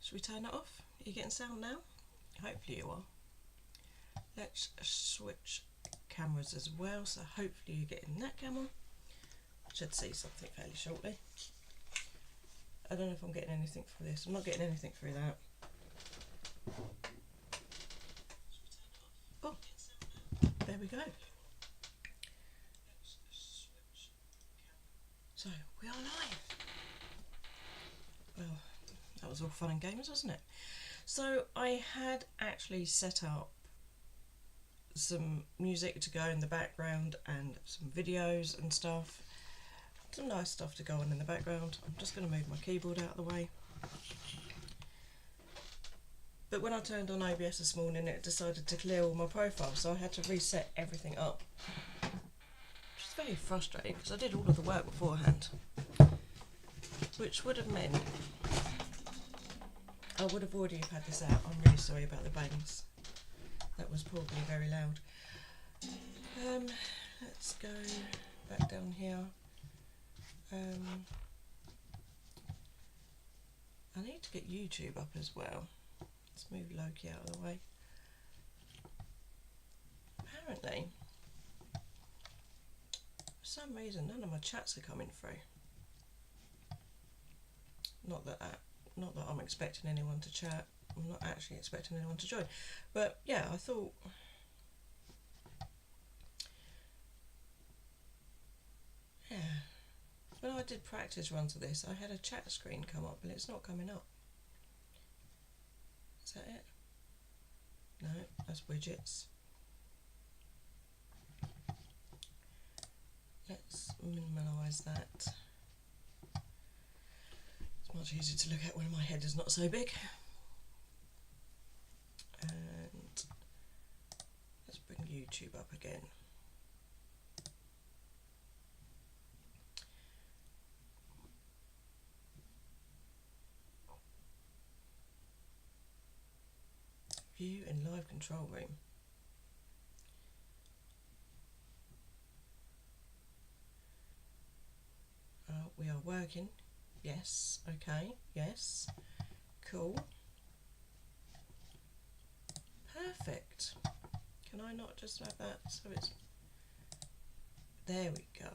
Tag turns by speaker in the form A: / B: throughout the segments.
A: Should we turn it off? Are you getting sound now? Hopefully you are. Let's switch cameras as well, so hopefully you're getting that camera. Should see something fairly shortly. I don't know if I'm getting anything through this. I'm not getting anything through that. Oh, there we go. So we are live. Well, that was all fun and games, wasn't it? So I had actually set up some music to go in the background and some videos and stuff. Some nice stuff to go on in the background. I'm just going to move my keyboard out of the way. But when I turned on OBS this morning, it decided to clear all my profiles, so I had to reset everything up. Which is very frustrating because I did all of the work beforehand. Which would have meant I would have already had this out. I'm really sorry about the bangs. That was probably very loud. Let's go back down here. I need to get YouTube up as well. Let's move Loki out of the way. Apparently, for some reason, none of my chats are coming through. Not that I'm expecting anyone to chat. I'm not actually expecting anyone to join. But yeah, I thought... Yeah. When I did practice runs of this, I had a chat screen come up, but it's not coming up. Is that it? No, that's widgets. Let's minimalise that. It's much easier to look at when my head is not so big. And let's bring YouTube up again. View in live control room. We are working. Yes. Okay. Yes. Cool. Perfect. Can I not just have that so it's... There we go.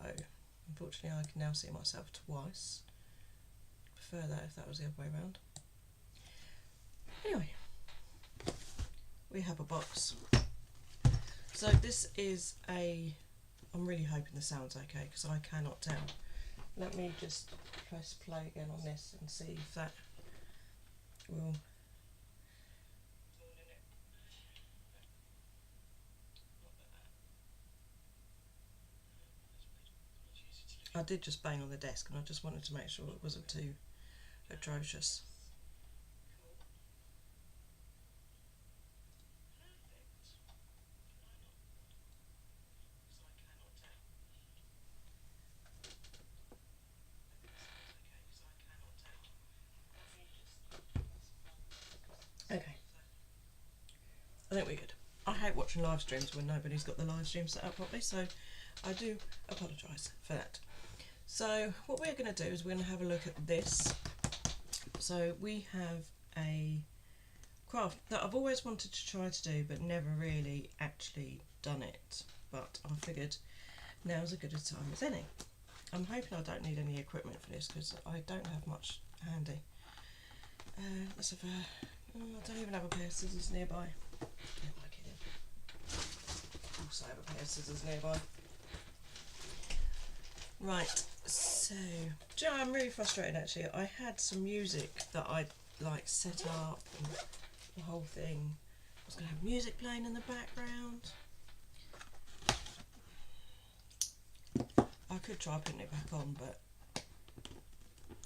A: Unfortunately, I can now see myself twice. Prefer that if that was the other way around. Anyway. We have a box. So this is a... I'm really hoping the sound's okay because I cannot tell. Let me just press play again on this and see if that will... I did just bang on the desk and I just wanted to make sure it wasn't too atrocious. Okay, I think we're good. I hate watching live streams when nobody's got the live stream set up properly, so I do apologise for that. So what we're going to do is we're going to have a look at this. So we have a craft that I've always wanted to try to do but never really actually done it, but I figured now's as good a time as any. I'm hoping I don't need any equipment for this because I don't have much handy. Let's have a... I don't even have a pair of scissors nearby. Don't like it. Also have a pair of scissors nearby. Right, so do you know, I'm really frustrated actually. I had some music that I'd like set up and the whole thing. I was going to have music playing in the background. I could try putting it back on, but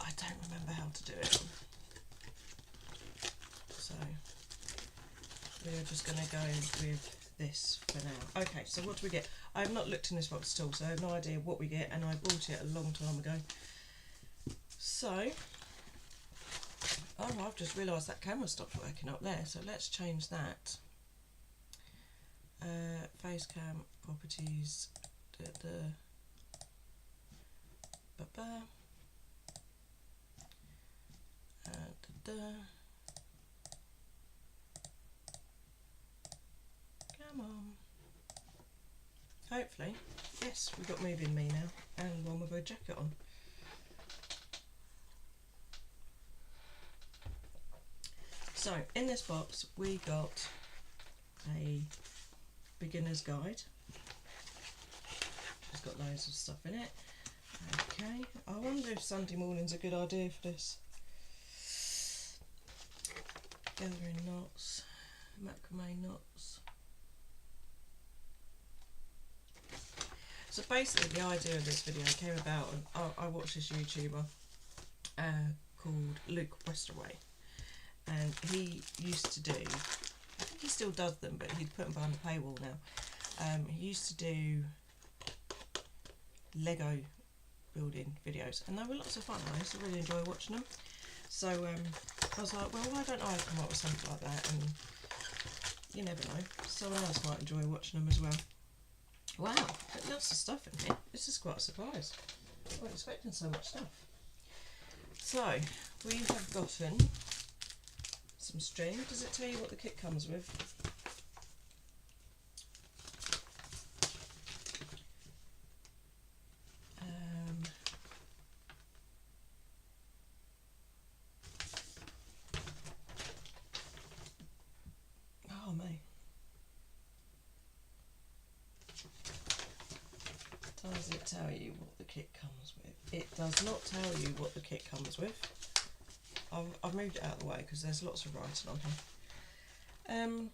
A: I don't remember how to do it. So we're just going to go with this for now. Okay, so what do we get? I have not looked in this box at all, so I have no idea what we get, and I bought it a long time ago. So, oh, I've just realised that camera stopped working up there, so let's change that. Face cam, properties, Come on. Hopefully. Yes, we've got Moving Me now, and one with a jacket on. So, in this box we got a beginner's guide. It's got loads of stuff in it. Okay, I wonder if Sunday morning's a good idea for this. Gathering knots, macrame knots. So basically the idea of this video came about, and I watched this YouTuber called Luke Westerway, and he used to do, I think he still does them, but he'd put them behind the paywall now. He used to do Lego building videos, and they were lots of fun. I used to really enjoy watching them. So I was like, well, why don't I come up with something like that? And you never know, someone else might enjoy watching them as well. Wow, lots of stuff in here. This is quite a surprise. I wasn't expecting so much stuff. So, we have gotten some string. Does it tell you what the kit comes with? Oh, me. Does it tell you what the kit comes with? It does not tell you what the kit comes with. I've moved it out of the way because there's lots of writing on here.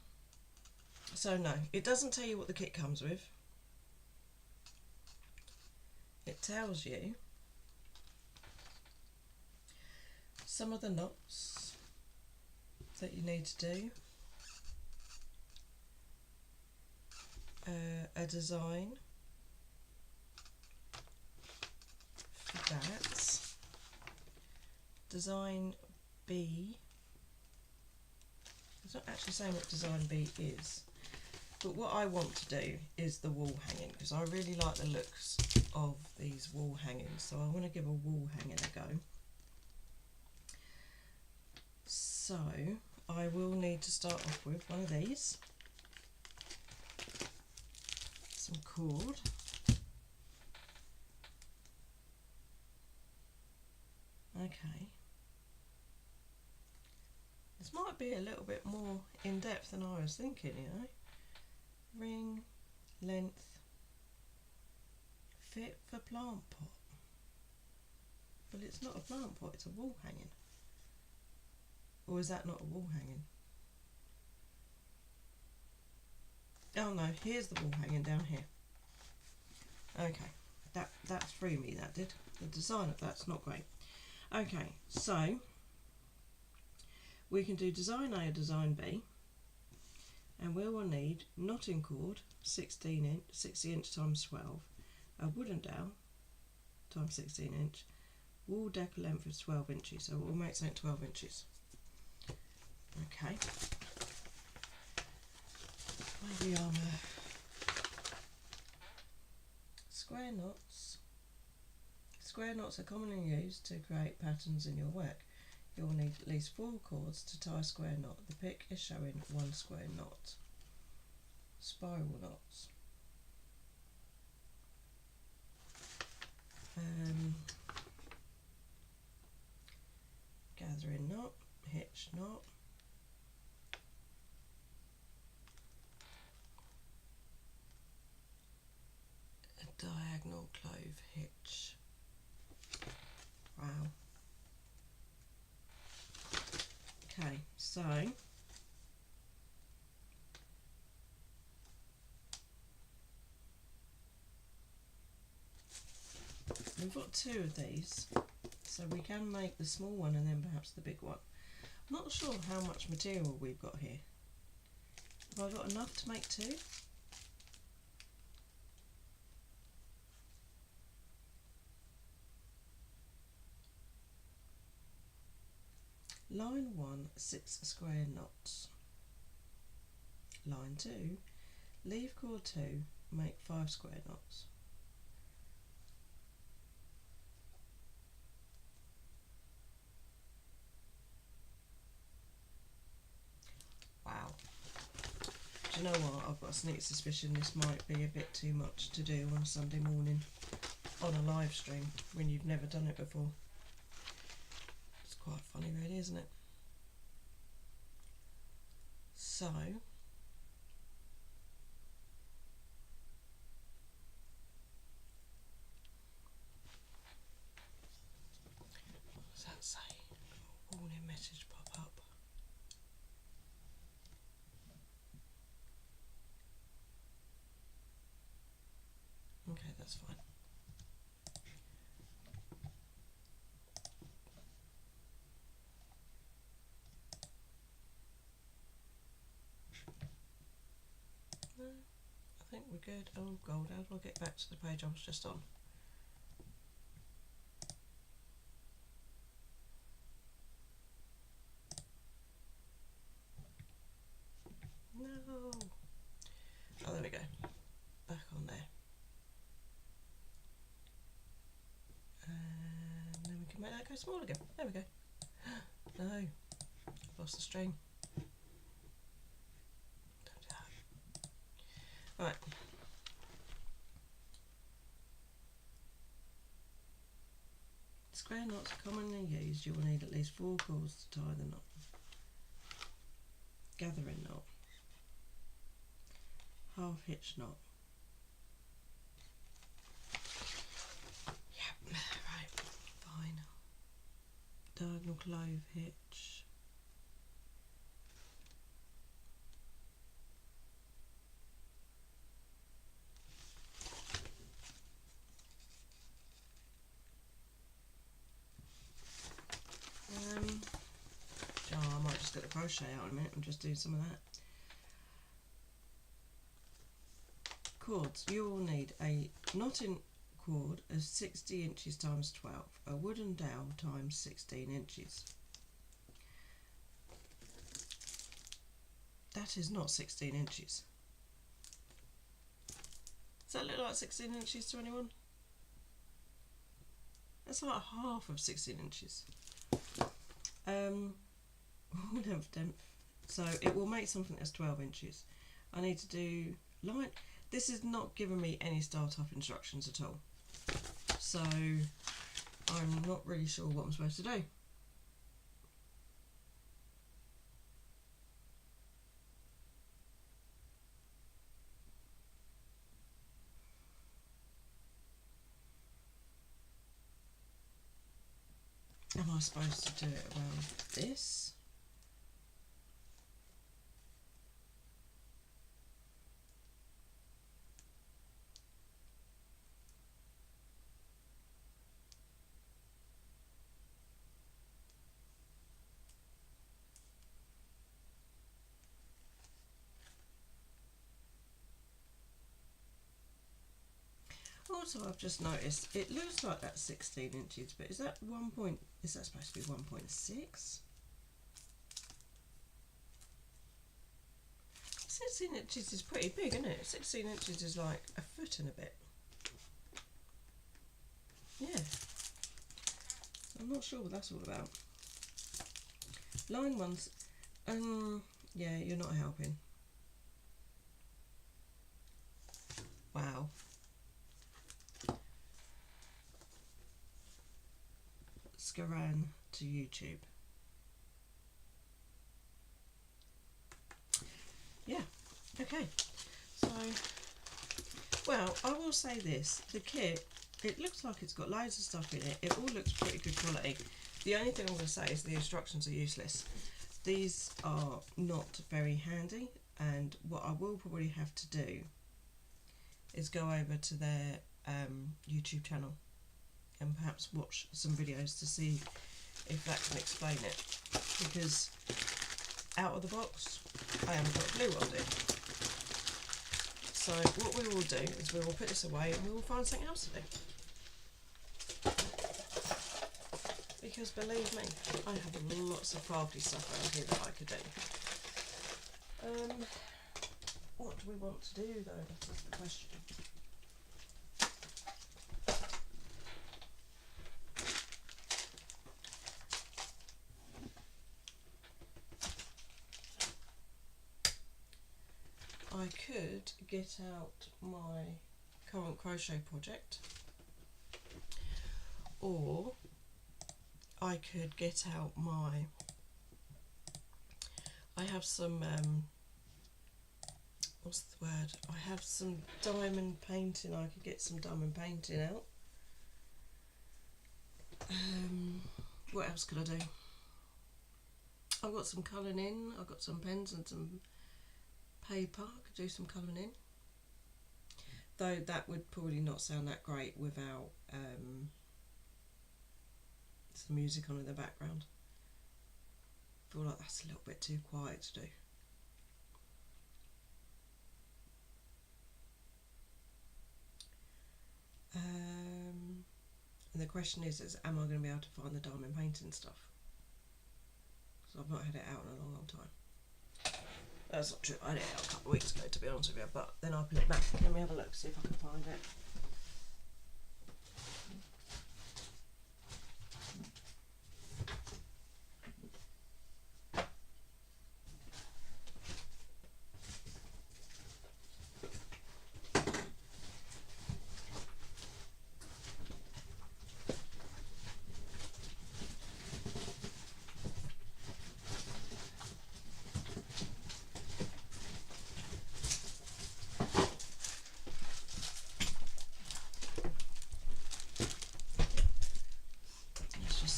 A: So no, it doesn't tell you what the kit comes with. It tells you some of the knots that you need to do, a design for that, design B. It's not actually saying what design B is, but what I want to do is the wall hanging, because I really like the looks of these wall hangings, so I want to give a wall hanging a go. So I will need to start off with one of these, some cord, okay. This might be a little bit more in depth than I was thinking, you know. Ring, length, fit for plant pot. But it's not a plant pot, it's a wall hanging. Or is that not a wall hanging? Oh no, here's the wall hanging down here. Okay, that threw me, that did. The design of that's not great. Okay, so we can do design A or design B, and we will need knotting cord 60 inch times 12, a wooden dowel times 16 inch, wall decker length of 12 inches, so we'll make something 12 inches. Okay, maybe square knots. Square knots are commonly used to create patterns in your work. You will need at least 4 cords to tie a square knot. The pic is showing 1 square knot. Spiral knots. Gathering knot, hitch knot. A diagonal clove hitch. Wow. Okay, so we've got 2 of these, so we can make the small one and then perhaps the big one. I'm not sure how much material we've got here. Have I got enough to make 2? Line 1, 6 square knots. Line 2, leave cord 2, make 5 square knots. Wow. Do you know what? I've got a sneaky suspicion this might be a bit too much to do on a Sunday morning on a live stream when you've never done it before. It's quite funny really, isn't it? So what does that say? Warning message pop up. Okay, that's fine. No, I think we're good. Oh God, how do I get back to the page I was just on? No. Oh, there we go. Back on there. And then we can make that go small again. There we go. No, I've lost the string. Don't do that. Right. Square knots are commonly used. You will need at least 4 cords to tie the knot. Gathering knot. Half hitch knot. Yep, right, fine. Diagonal clove hitch. Oh, I might just get the crochet out in a minute and just do some of that. Cords. You will need a knotting cord of 60 inches times 12, a wooden dowel times 16 inches. That is not 16 inches. Does that look like 16 inches to anyone? That's like half of 16 inches. So it will make something that's 12 inches. I need to do line. This is not giving me any start-up instructions at all. So I'm not really sure what I'm supposed to do. Am I supposed to do it around this? Also, I've just noticed it looks like that's 16 inches, but is that is that supposed to be 1.6? 16 inches is pretty big, isn't it? 16 inches is like a foot and a bit. Yeah. I'm not sure what that's all about. Line ones, yeah, you're not helping. Wow. Scaran to YouTube. Yeah, okay. So, well, I will say this. The kit, it looks like it's got loads of stuff in it. It all looks pretty good quality. The only thing I'm going to say is the instructions are useless. These are not very handy, and what I will probably have to do is go over to their YouTube channel and perhaps watch some videos to see if that can explain it, because out of the box I haven't got a clue what I'll do. So what we will do is we will put this away and we will find something else to do, because believe me, I have lots of crafty stuff around here that I could do. What do we want to do though, that is the question. I could get out my current crochet project, or I could get out my, I have some, what's the word, I have some diamond painting, I could get some diamond painting out. What else could I do? I've got some colouring in, I've got some pens and some paper, I could do some colouring in. Though that would probably not sound that great without some music on in the background. I feel like that's a little bit too quiet to do. And the question is am I going to be able to find the diamond painting stuff? Because I've not had it out in a long time. That's not true, I had it out a couple of weeks ago to be honest with you, but then I put it back. Let me have a look, see if I can find it.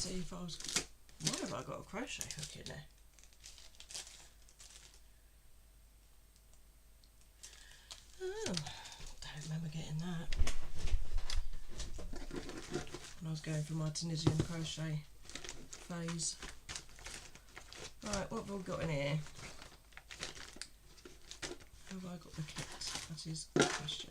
A: If I was, why have I got a crochet hook in there? Oh, don't remember getting that when I was going through my Tunisian crochet phase. Right, what have I got in here? Have I got the kit? That is the question.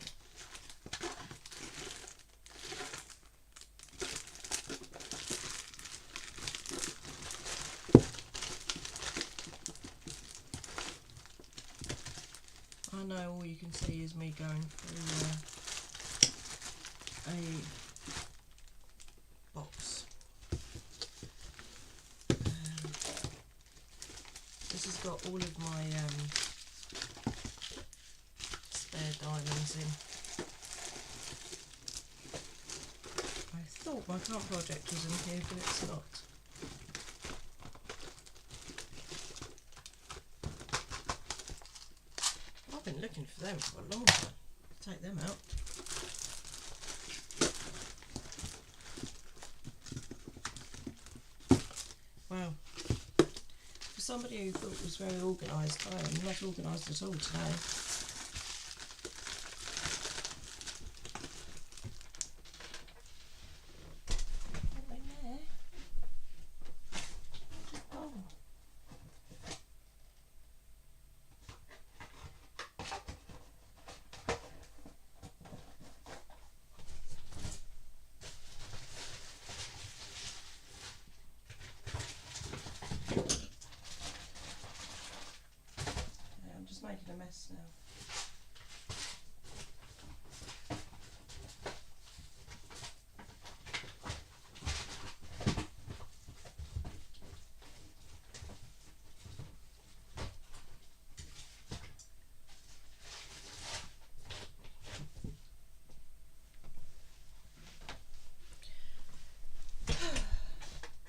A: I know all you can see is me going through a box. This has got all of my spare diamonds in. I thought my current project was in here, but it's not. I've been looking for them for a long time. Take them out. Wow. For somebody who thought was very organised, I am not organised at all today. Making a mess now.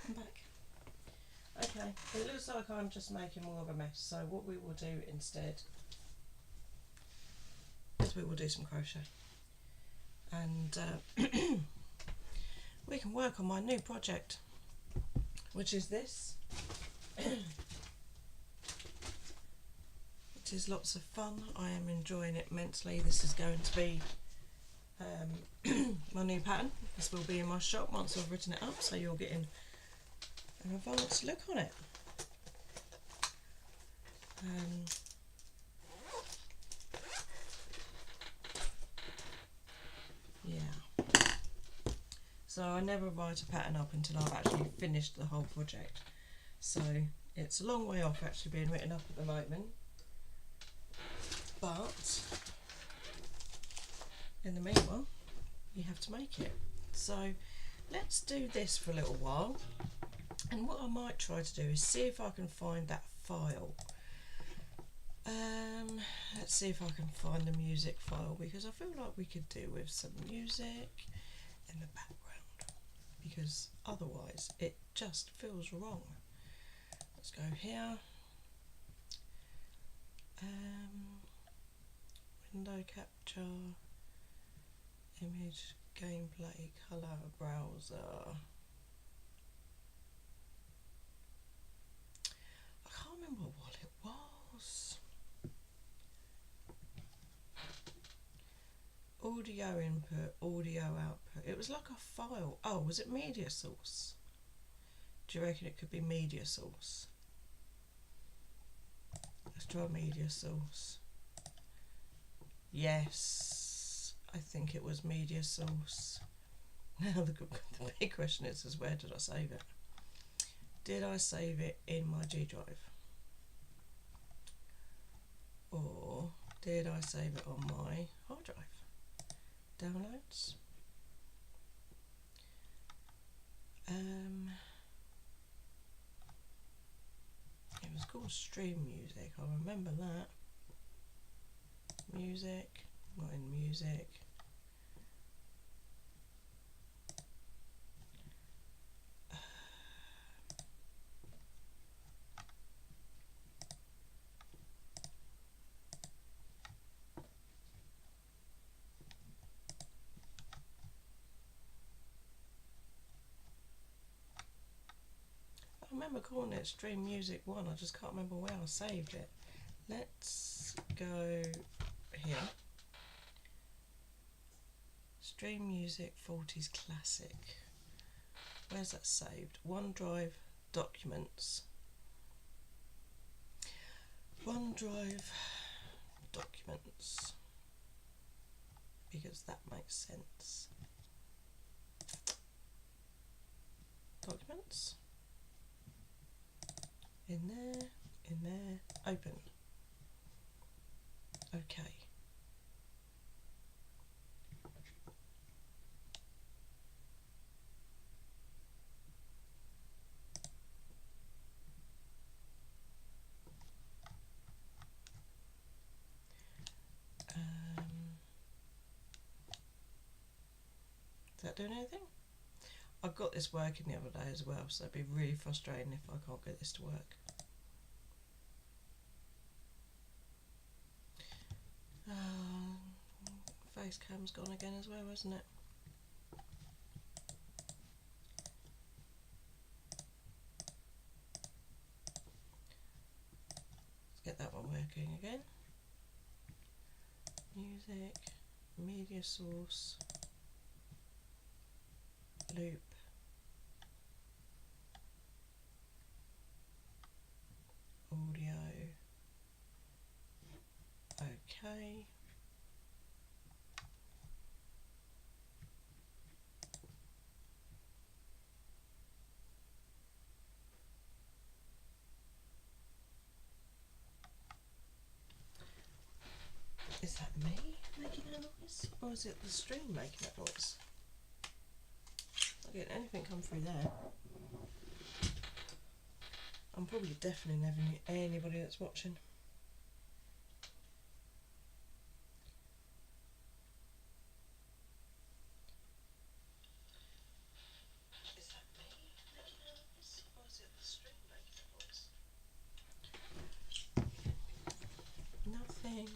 A: I'm back. Okay, it looks like I'm just making more of a mess, so what we will do instead is we will do some crochet, and we can work on my new project, which is this. It is lots of fun. I am enjoying it immensely. This is going to be my new pattern. This will be in my shop once I've written it up, so you're getting an advanced look on it. Yeah. So I never write a pattern up until I've actually finished the whole project. So it's a long way off actually being written up at the moment. But in the meanwhile, you have to make it. So let's do this for a little while. And what I might try to do is see if I can find that file. let's see if I can find the music file, because I feel like we could do with some music in the background, because otherwise it just feels wrong. Let's go here. Window capture, image, gameplay, colour, browser. I can't remember what it was. Audio input, audio output. It was like a file. Oh, was it media source? Do you reckon it could be media source? Let's try media source. Yes, I think it was media source. Now the big question is where did I save it? Did I save it in my G drive? Or did I save it on my hard drive? Downloads. It was called Stream Music, I remember that. Music, not in music. I remember calling it Stream Music 1, I just can't remember where I saved it. Let's go here. Stream Music 40s Classic. Where's that saved? OneDrive Documents. OneDrive Documents. Because that makes sense. Documents. In there, open. Okay. Is that doing anything? I got this working the other day as well, so it'd be really frustrating if I can't get this to work. Face cam's gone again as well, isn't it? Let's get that one working again. Music, media source, loop, audio, okay. Is that me making that noise? Or is it the stream making that noise? Not getting anything come through there. I'm probably deafening anybody that's watching. Is that me making that noise? Or is it the stream making that noise? Nothing.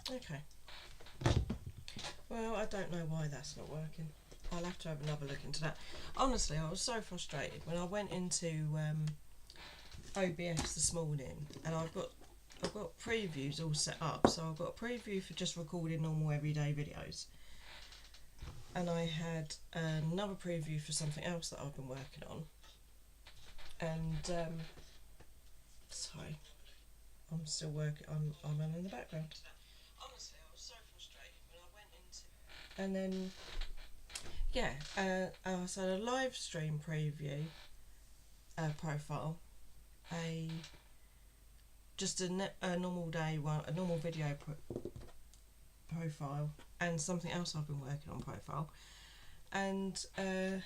A: Okay. Well, I don't know why that's not working. I'll have to have another look into that. Honestly, I was so frustrated when I went into OBS this morning, and I've got previews all set up. So I've got a preview for just recording normal everyday videos, and I had another preview for something else that I've been working on. And sorry. I'm still working. I'm on in the background. Honestly, I was so frustrated when I went into. And then, yeah, so a live stream preview profile, a just a normal day one, a normal video profile, and something else I've been working on profile, and I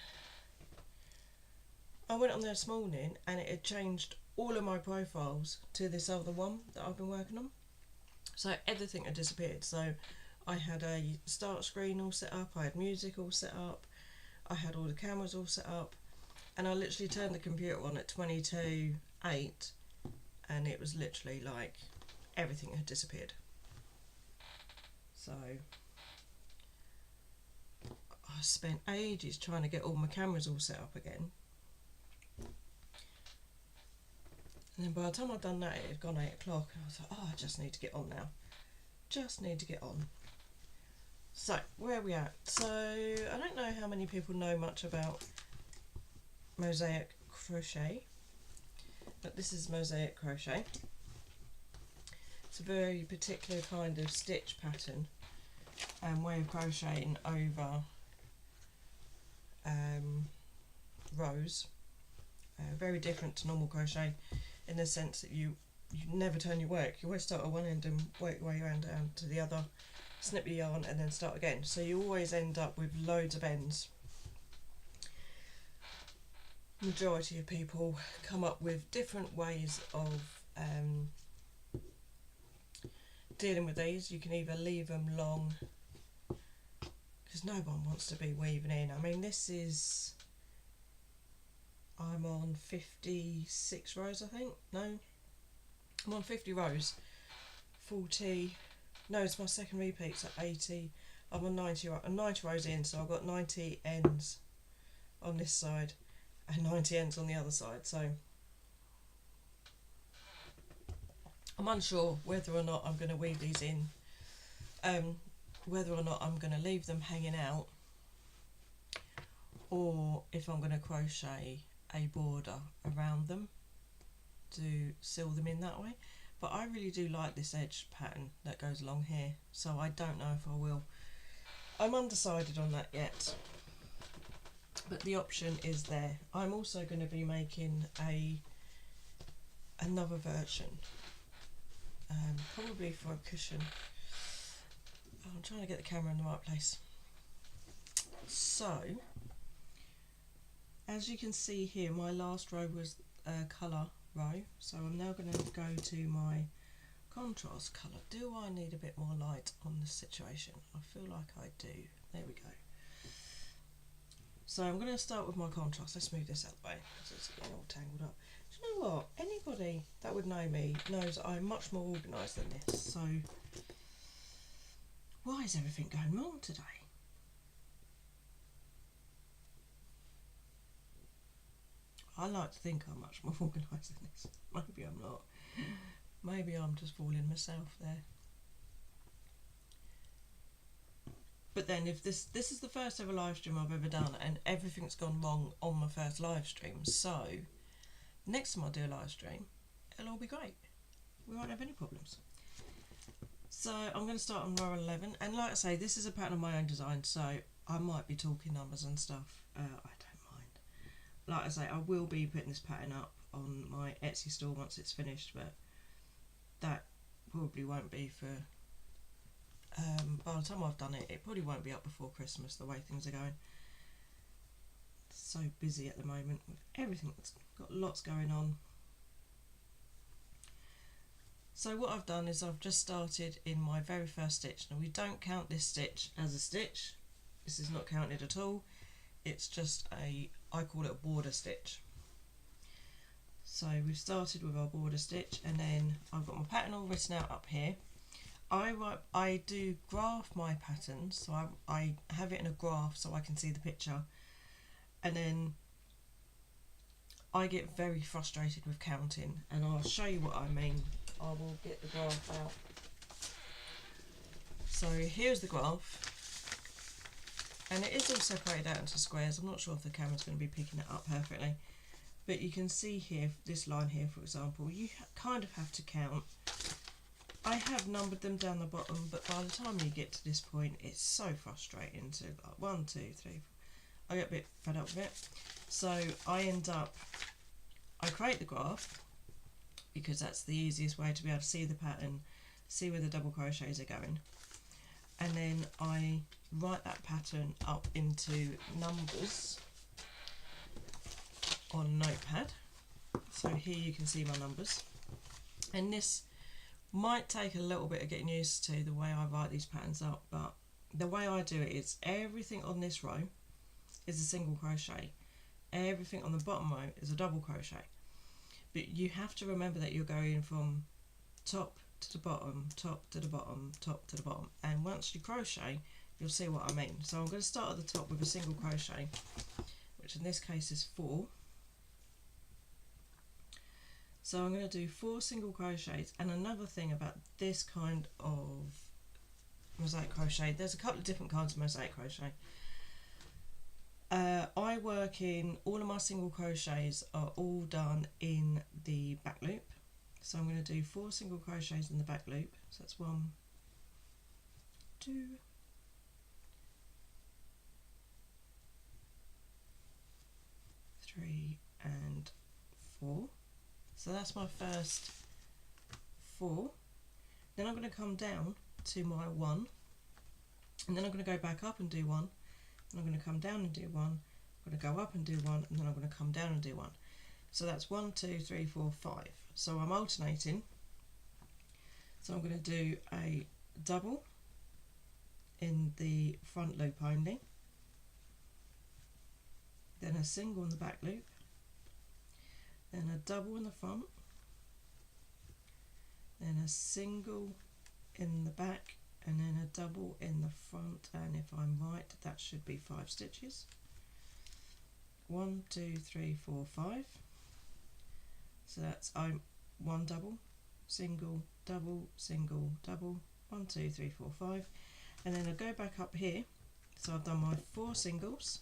A: went on there this morning and it had changed all of my profiles to this other one that I've been working on. So everything had disappeared. So I had a start screen all set up, I had music all set up, I had all the cameras all set up, and I literally turned the computer on at 22:08 and it was literally like everything had disappeared. So I spent ages trying to get all my cameras all set up again. And then by the time I'd done that, it had gone 8 o'clock. And I was like, oh, I just need to get on now. Just need to get on. So, where are we at? So, I don't know how many people know much about mosaic crochet. But this is mosaic crochet. It's a very particular kind of stitch pattern and way of crocheting over rows. Very different to normal crochet in the sense that you never turn your work. You always start at one end and work your way around down to the other, snip your yarn and then start again. So you always end up with loads of ends. Majority of people come up with different ways of dealing with these. You can either leave them long, because no one wants to be weaving in. I mean, this is, I'm on 56 rows, I think. No, I'm on 50 rows. 40, no, it's my second repeat, so 80. I'm on 90 rows in, so I've got 90 ends on this side and 90 ends on the other side. So I'm unsure whether or not I'm going to weave these in, whether or not I'm going to leave them hanging out, or if I'm going to crochet a border around them to seal them in that way. But I really do like this edge pattern that goes along here, so I don't know if I will. I'm undecided on that yet, but the option is there. I'm also going to be making another version, probably for a cushion. Oh, I'm trying to get the camera in the right place. So, as you can see here, my last row was a colour row, so I'm now going to go to my contrast colour. Do I need a bit more light on this situation? I feel like I do. There we go. So I'm going to start with my contrast. Let's move this out of the way because it's getting all tangled up. Do you know what? Anybody that would know me knows that I'm much more organised than this. So why is everything going wrong today? I like to think I'm much more organised than this. Maybe I'm not. Maybe I'm just fooling myself there. But then if this is the first ever live stream I've ever done and everything's gone wrong on my first live stream, so next time I do a live stream, it'll all be great. We won't have any problems. So I'm going to start on row 11, and like I say, this is a pattern of my own design, so I might be talking numbers and stuff. I don't mind. Like I say, I will be putting this pattern up on my Etsy store once it's finished, but that probably won't be for, by the time I've done it, it probably won't be up before Christmas, the way things are going. It's so busy at the moment with everything that's got lots going on. So what I've done is I've just started in my very first stitch. Now we don't count this stitch as a stitch. This is not counted at all. It's just I call it a border stitch. So we've started with our border stitch, and then I've got my pattern all written out up here. I do graph my patterns, so I have it in a graph so I can see the picture, and then I get very frustrated with counting, and I'll show you what I mean. I will get the graph out. So here's the graph, and it is all separated out into squares. I'm not sure if the camera's going to be picking it up perfectly, but you can see here, this line here for example, you kind of have to count I have numbered them down the bottom, but by the time you get to this point, it's so frustrating to like 1, 2, 3, 4. I get a bit fed up with it. So I end up, I create the graph because that's the easiest way to be able to see the pattern, see where the double crochets are going. And then I write that pattern up into numbers on Notepad. So here you can see my numbers. And this might take a little bit of getting used to the way I write these patterns up, but the way I do it is everything on this row is a single crochet. Everything on the bottom row is a double crochet. But you have to remember that you're going from top to the bottom, top to the bottom, top to the bottom. And once you crochet, you'll see what I mean. So I'm going to start at the top with a single crochet, which in this case is 4. So I'm going to do 4 single crochets. And another thing about this kind of mosaic crochet, there's a couple of different kinds of mosaic crochet. I work in, all of my single crochets are all done in the back loop. So I'm going to do 4 single crochets in the back loop. So that's 1, 2, 3 and 4. So that's my first 4. Then I'm going to come down to my 1, and then I'm going to go back up and do 1, and I'm going to come down and do 1, I'm going to go up and do 1, and then I'm going to come down and do 1. So that's 1, 2, 3, 4, 5. So I'm alternating. So I'm going to do a double in the front loop only, then a single in the back loop, then a double in the front, then a single in the back, and then a double in the front, and if I'm right, that should be 5 stitches. 1, 2, 3, 4, 5. So that's 1 double, single, double, single, double, 1, 2, 3, 4, 5, and then I go back up here. So I've done my 4 singles,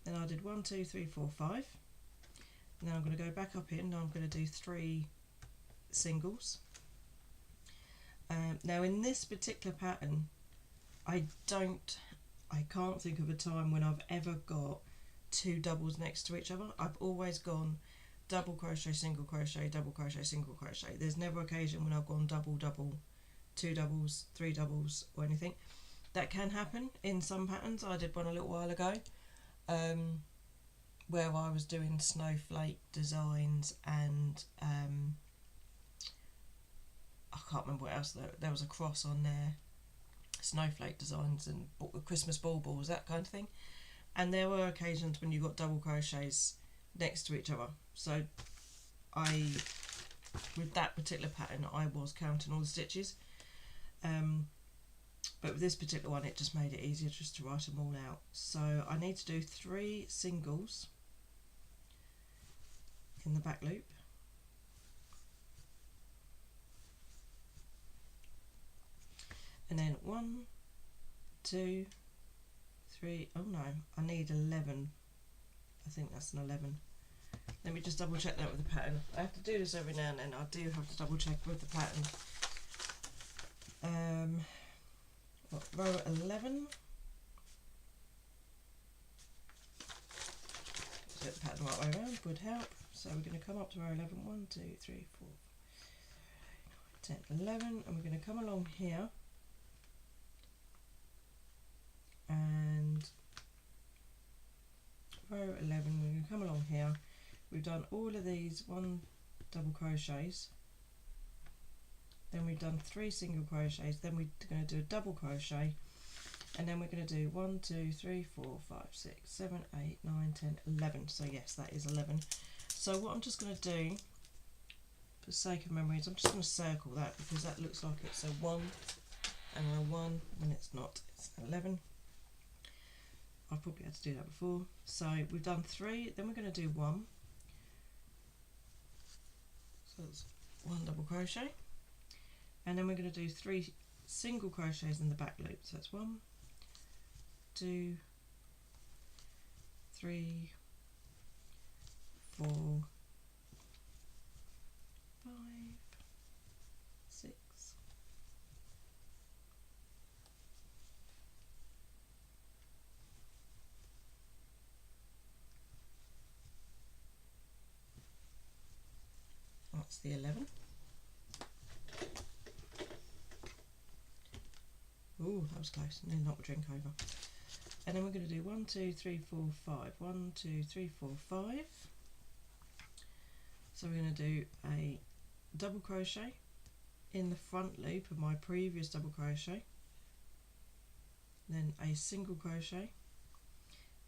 A: then I did 1, 2, 3, 4, 5, and then I'm going to go back up here, and I'm going to do 3 singles. Now in this particular pattern, I can't think of a time when I've ever got 2 doubles next to each other. I've always gone double crochet, single crochet, double crochet, single crochet. There's never occasion when I've gone double, double, 2 doubles, 3 doubles or anything. That can happen in some patterns. I did one a little while ago where I was doing snowflake designs and I can't remember what else, there was a cross on there, snowflake designs and Christmas baubles, that kind of thing. And there were occasions when you got double crochets next to each other. So with that particular pattern, I was counting all the stitches. But with this particular one, it just made it easier just to write them all out. So I need to do 3 singles in the back loop. And then 1, 2, 3, oh no, I need 11. I think that's an 11. Let me just double check that with the pattern. I have to do this every now and then. I do have to double check with the pattern. Row 11. Get the pattern right way around would help. So we're going to come up to row 11. 1, 2, 3, 4, 10, 11, and we're going to come along here. And row 11, we're going to come along here. We've done all of these 1 double crochets, then we've done 3 single crochets, then we're going to do a double crochet, and then we're going to do 1, 2, 3, 4, 5, 6, 7, 8, 9, 10, 11. So yes, that is 11. So what I'm just going to do, for the sake of memory, is I'm just going to circle that because that looks like it's a 1 and a 1 when it's not, it's 11. I've probably had to do that before. So we've done 3, then we're going to do 1. So that's 1 double crochet. And then we're going to do 3 single crochets in the back loop. So that's 1, 2, 3, 4, 5, 6, the 11. Ooh, that was close. Nearly knocked my drink over. And then we're going to do 1, 2, 3, 4, 5. 1, 2, 3, 4, 5. So we're going to do a double crochet in the front loop of my previous double crochet, then a single crochet,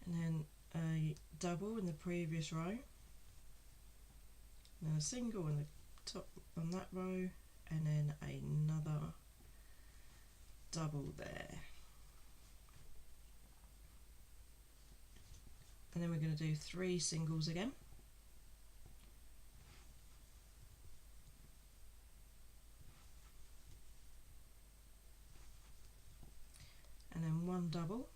A: and then a double in the previous row, then a single in the top on that row, and then another double there. And then we're going to do 3 singles again. And then 1 double,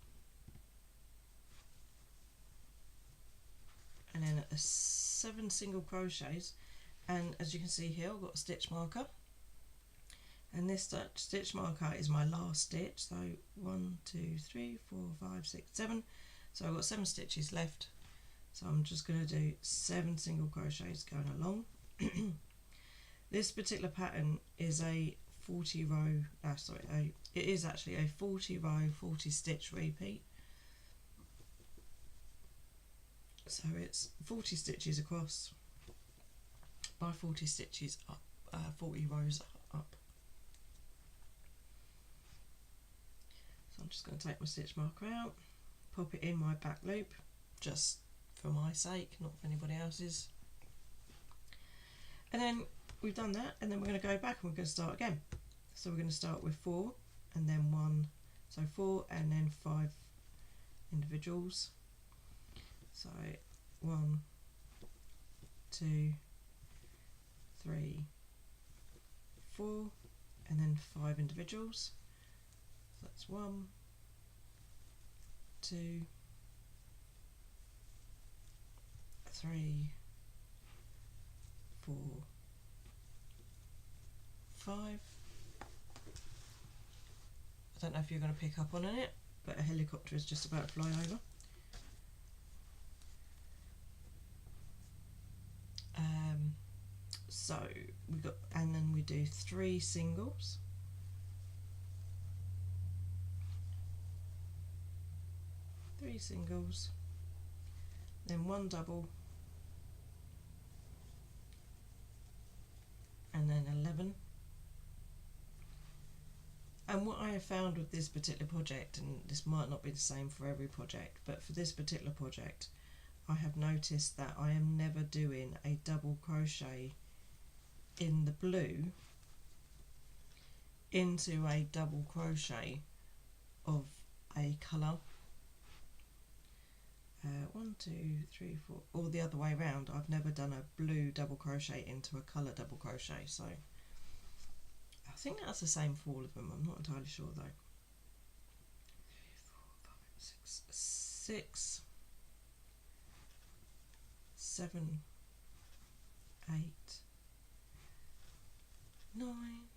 A: and then 7 single crochets. And as you can see here, I've got a stitch marker, and this stitch marker is my last stitch. So 1, 2, 3, 4, 5, 6, 7. So I've got 7 stitches left. So I'm just going to do 7 single crochets going along. This particular pattern is a 40 row, it is actually a 40 row, 40 stitch repeat. So it's 40 stitches across by 40 stitches up, 40 rows up. So I'm just going to take my stitch marker out, pop it in my back loop, just for my sake, not for anybody else's. And then we've done that, and then we're going to go back and we're going to start again. So we're going to start with 4 and then 1, so 4 and then 5 individuals. So 1, 2, 3, 4, and then 5 individuals. So that's 1, 2, 3, 4, 5. I don't know if you're going to pick up on it, but a helicopter is just about to fly over. So we got, and then we do 3 singles, then 1 double, and then 11. And what I have found with this particular project, and this might not be the same for every project, but for this particular project I have noticed that I am never doing a double crochet in the blue into a double crochet of a colour. 1, 2, 3, 4, or the other way around. I've never done a blue double crochet into a colour double crochet, so I think that's the same for all of them. I'm not entirely sure though. 3, 4, 5, 6, 6, 7, 8, 9,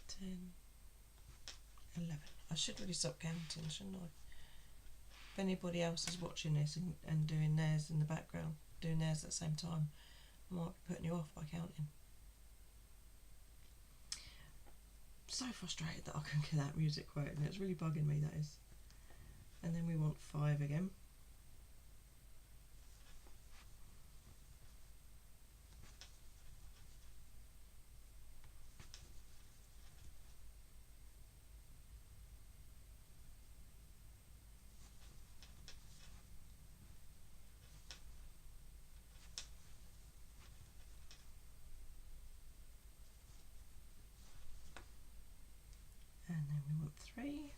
A: 10, 11. I should really stop counting, shouldn't I? If anybody else is watching this and doing theirs in the background, doing theirs at the same time, I might be putting you off by counting. So frustrated that I couldn't get that music quote, and it's really bugging me, that is. And then we want 5 again. And then we want 3. And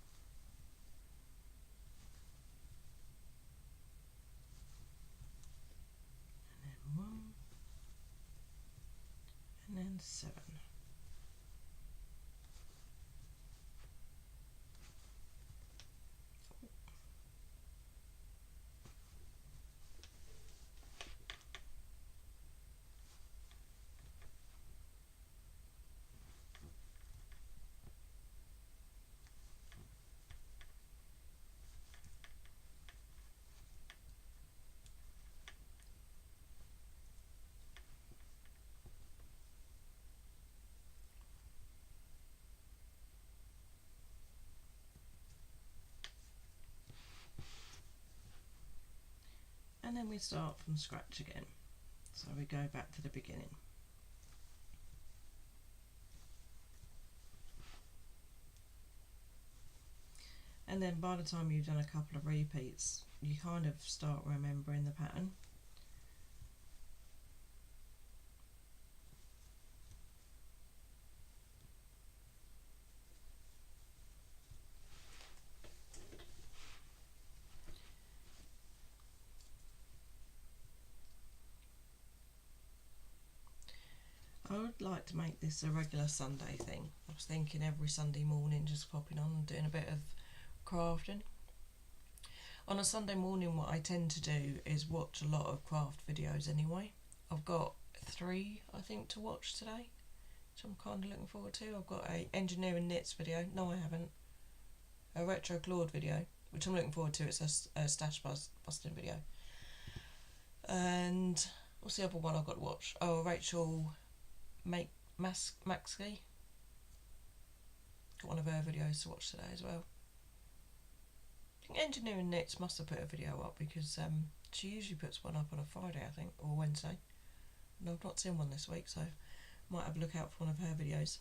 A: then 1. And then 7. and then we start from scratch again. So we go back to the beginning. And then by the time you've done a couple of repeats, you kind of start remembering the pattern. I would like to make this a regular Sunday thing. I was thinking every Sunday morning just popping on and doing a bit of crafting. On a Sunday morning what I tend to do is watch a lot of craft videos anyway. I've got 3 I think to watch today, which I'm kind of looking forward to. I've got a engineering knits video, no I haven't, a retro clawed video, which I'm looking forward to, it's a stash busting video, and what's the other one I've got to watch? Oh, Rachel Maxkey. Got one of her videos to watch today as well. I think Engineering Knits must have put a video up because she usually puts one up on a Friday I think, or Wednesday. No, I've not seen one this week, so might have a look out for one of her videos.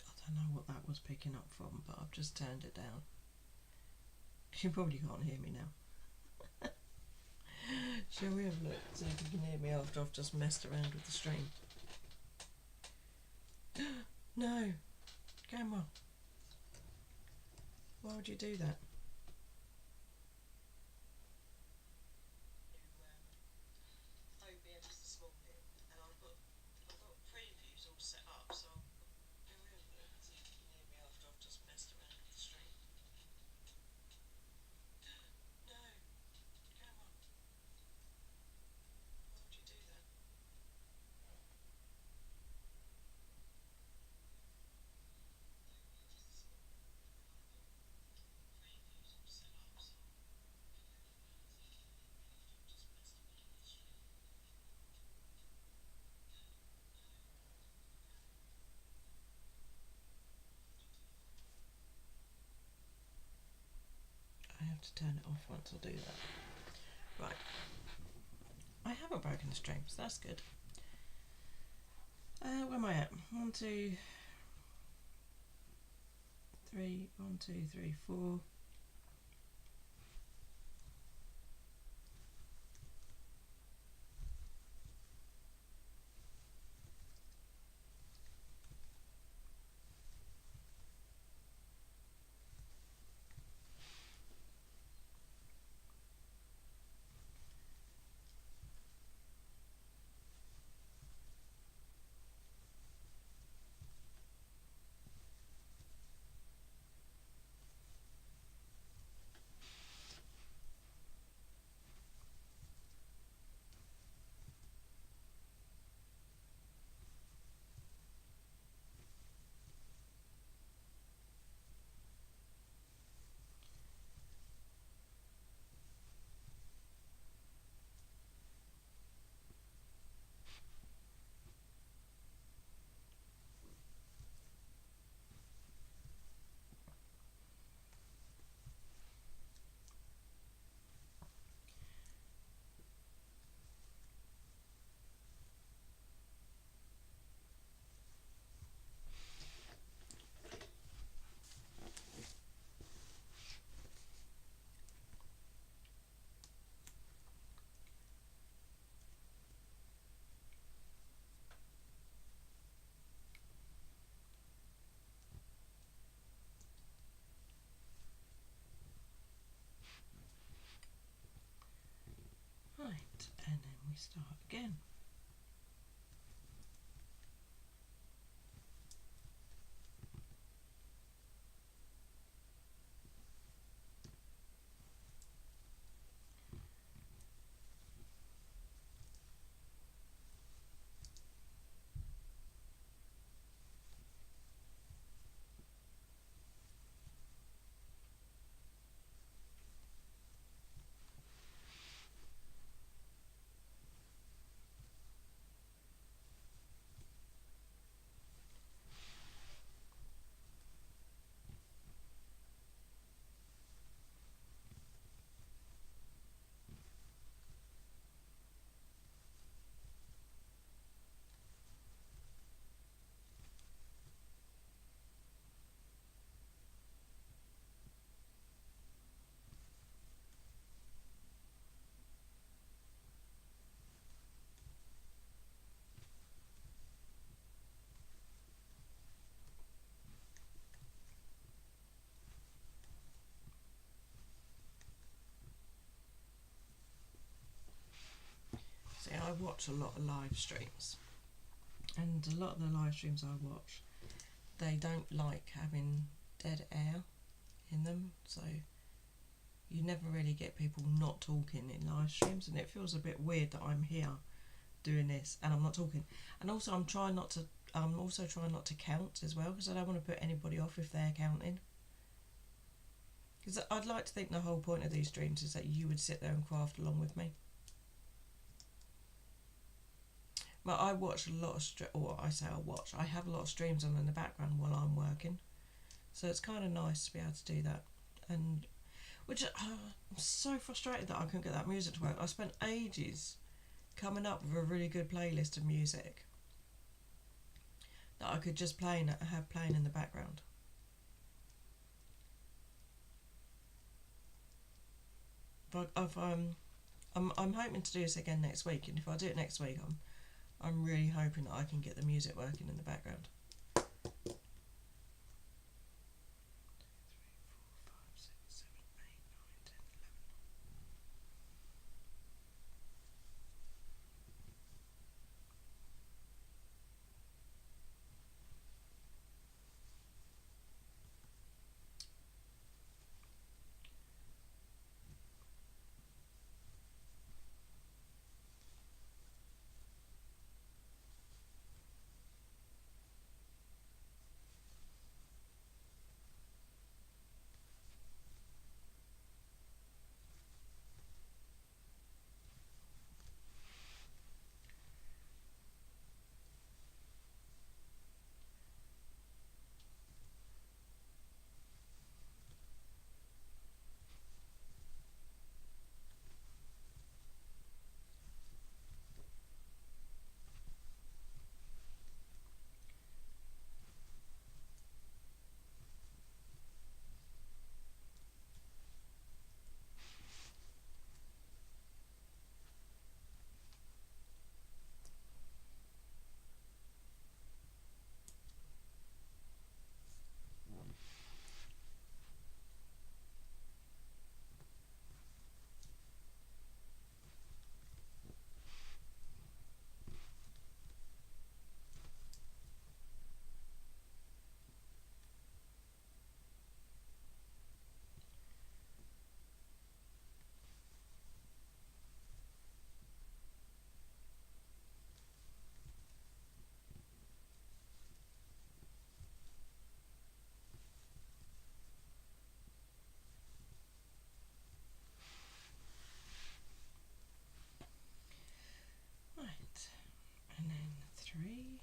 A: I don't know what that was picking up from, but I've just turned it down. You probably can't hear me now. Shall we have a look, see if you can hear me after I've just messed around with the stream? No! Camera! Why would you do that? OBS this morning, and I've got previews all set up, so I'll go over and see if you can hear me after I've just messed around with the stream. No! Camera! Why would you do that? I have to turn it off once I do that. Right. I haven't broken the stream, so that's good. Where am I at? 1, 2, 3, 1, 2, 3, 4. Right, and then we start again. watch a lot of live streams, and a lot of the live streams I watch, they don't like having dead air in them, so you never really get people not talking in live streams, and it feels a bit weird that I'm here doing this and I'm not talking. And also I'm also trying not to count as well, because I don't want to put anybody off if they're counting. Because I'd like to think the whole point of these streams is that you would sit there and craft along with me. But I watch a lot of I have a lot of streams on in the background while I'm working, so it's kind of nice to be able to do that. And I'm so frustrated that I couldn't get that music to work. I spent ages coming up with a really good playlist of music that I could just have playing in the background. But I'm hoping to do this again next week, and if I do it next week, I'm really hoping that I can get the music working in the background. 2, 3, 4, 5, 6, 7, 8, 9, 10, 11. Right, and then 3.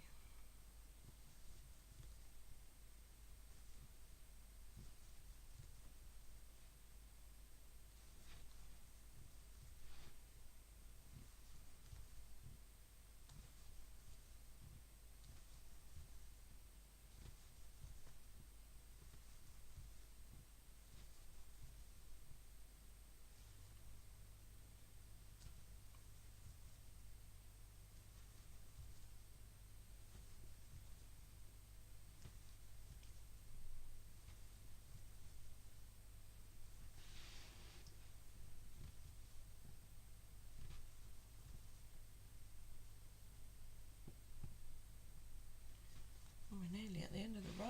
A: We're nearly at the end of the row.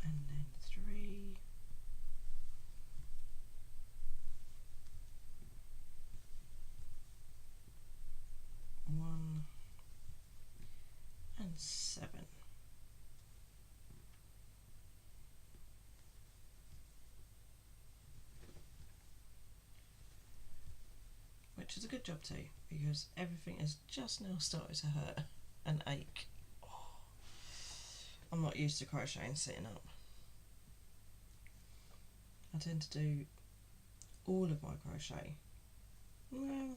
A: And then 3, 1, and 7. Which is a good job too, because everything has just now started to hurt and ache. Oh, I'm not used to crocheting sitting up. I tend to do all of my crochet. Well,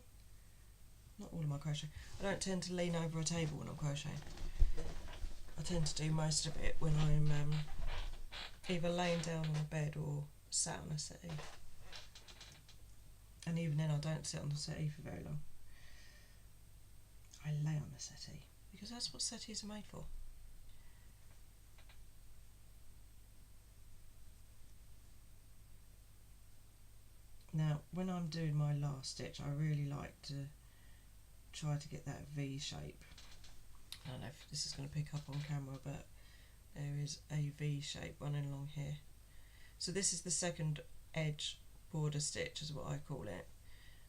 A: not all of my crochet. I don't tend to lean over a table when I'm crocheting. I tend to do most of it when I'm either laying down on a bed or sat on a settee. And even then I don't sit on the settee for very long. I lay on the settee, because that's what settees are made for. Now when I'm doing my last stitch, I really like to try to get that V shape. I don't know if this is going to pick up on camera, but there is a V shape running along here. So this is the second edge border stitch is what I call it,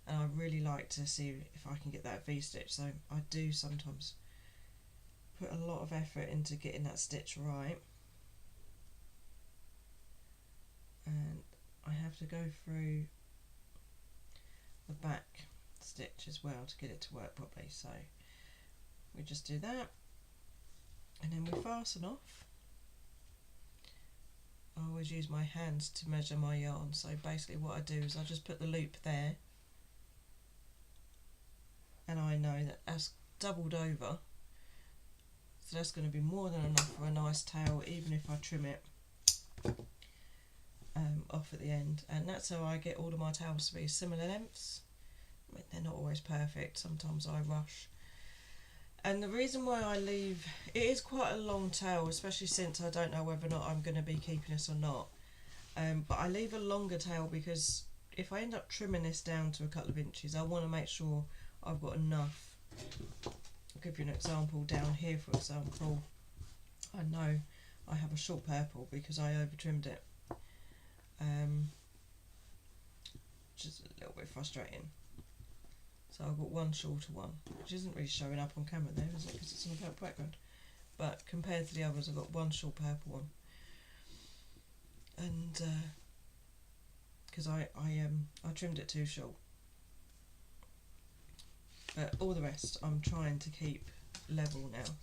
A: and I really like to see if I can get that V stitch. So I do sometimes put a lot of effort into getting that stitch right, and I have to go through the back stitch as well to get it to work properly. So we just do that, and then we fasten off. I always use my hands to measure my yarn, so basically what I do is I just put the loop there, and I know that that's doubled over, so that's going to be more than enough for a nice tail, even if I trim it off at the end. And that's how I get all of my tails to be similar lengths. I mean, they're not always perfect, sometimes I rush. And the reason why I leave, it is quite a long tail, especially since I don't know whether or not I'm going to be keeping this or not. But I leave a longer tail because if I end up trimming this down to a couple of inches, I want to make sure I've got enough. I'll give you an example down here, for example. I know I have a short purple because I over trimmed it. Which is a little bit frustrating. So I've got one shorter one, which isn't really showing up on camera there, is it? Because it's in a purple background. But compared to the others, I've got one short purple one. And because I trimmed it too short. But all the rest I'm trying to keep level now,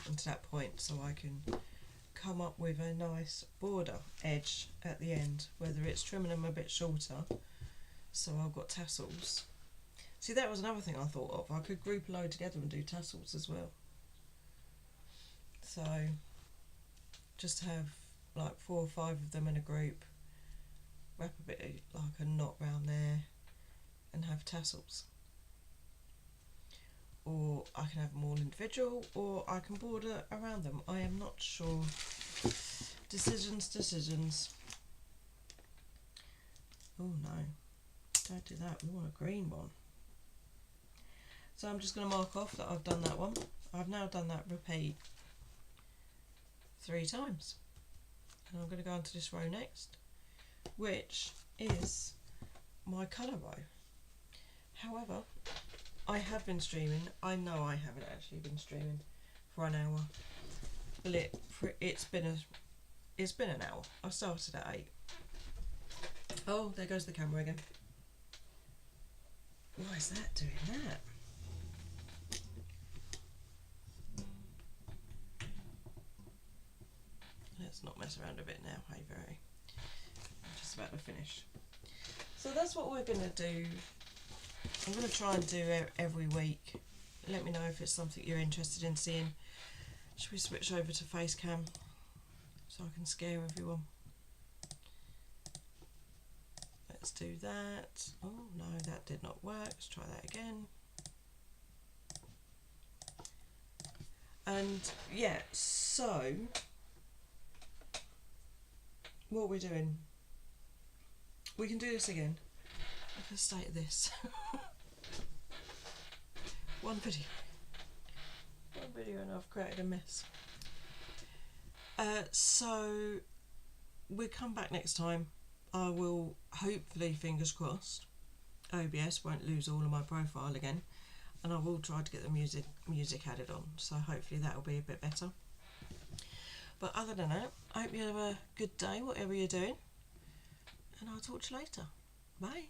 A: and to that point, so I can come up with a nice border edge at the end, whether it's trimming them a bit shorter, so I've got tassels. See, that was another thing I thought of. I could group a load together and do tassels as well. So just have like 4 or 5 of them in a group, wrap a bit of like a knot round there and have tassels. Or I can have them all individual, or I can border around them. I am not sure. Decisions. Oh no, don't do that, we want a green one. So I'm just going to mark off that I've done that one. I've now done that repeat 3 times. And I'm going to go on to this row next, which is my colour row. An I have been streaming. I know I haven't actually been streaming for an hour, but it's been an hour. I started at 8. Oh, there goes the camera again. Why is that doing that? Let's not mess around a bit now, hey very. I'm just about to finish. So that's what we're going to do. I'm going to try and do every week. Let me know if it's something you're interested in seeing. Should we switch over to face cam so I can scare everyone? Let's do that. Oh no, that did not work. Let's try that again. And yeah, so what we're doing, we can do this again. Look at the state of this. One video and I've created a mess. So we'll come back next time. I will hopefully, fingers crossed, OBS won't lose all of my profile again, and I will try to get the music added on, so hopefully that will be a bit better. But other than that, I hope you have a good day, whatever you're doing, and I'll talk to you later. Bye.